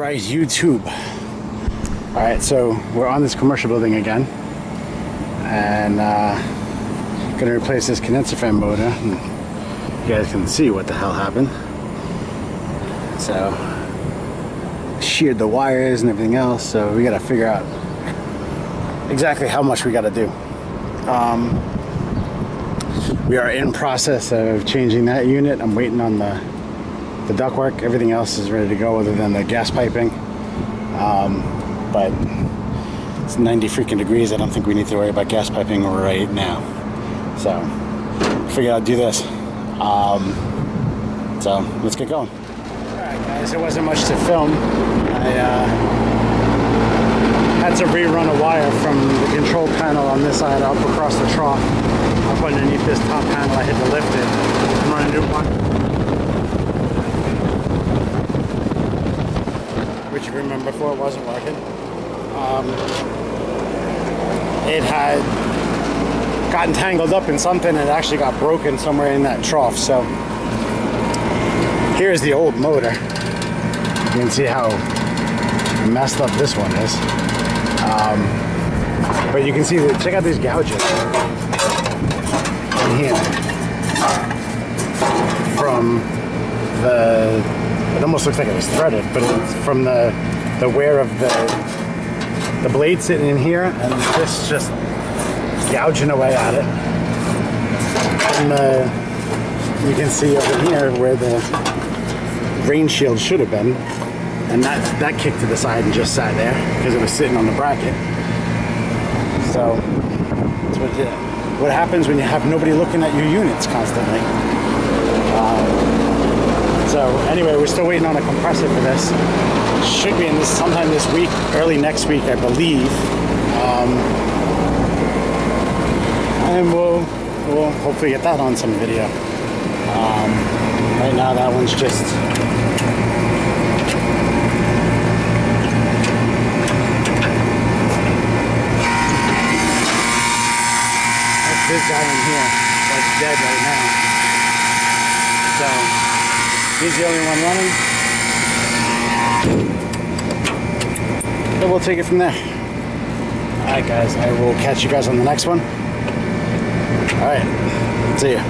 Alright, YouTube. Alright, so we're on this commercial building again. And gonna replace this condenser fan motor. You guys can see what the hell happened. So sheared the wires and everything else, so we gotta figure out exactly how much we gotta do. We are in process of changing that unit. I'm waiting on the ductwork. Everything else is ready to go other than the gas piping. But it's 90 freaking degrees. I don't think we need to worry about gas piping right now. So figured I'd do this. So let's get going. Alright guys, there wasn't much to film. I had to rerun a wire from the control panel on this side up across the trough up underneath this top panel. I had to lift it and run a new one, which you remember before it wasn't working. It had gotten tangled up in something and it actually got broken somewhere in that trough. So here's the old motor. You can see how messed up this one is. But you can see that, check out these gouges in here. From the, it almost looks like it was threaded, but it's from the wear of the blade sitting in here, and this just gouging away at it. And you can see over here where the rain shield should have been, and that kicked to the side and just sat there because it was sitting on the bracket. So that's what happens when you have nobody looking at your units constantly. So anyway, we're still waiting on a compressor for this. Should be in this sometime this week, early next week, I believe. And we'll hopefully get that on some video. Right now that one's just this guy in here that's dead right now. So he's the only one running. But we'll take it from there. Alright guys, I will catch you guys on the next one. Alright, see ya.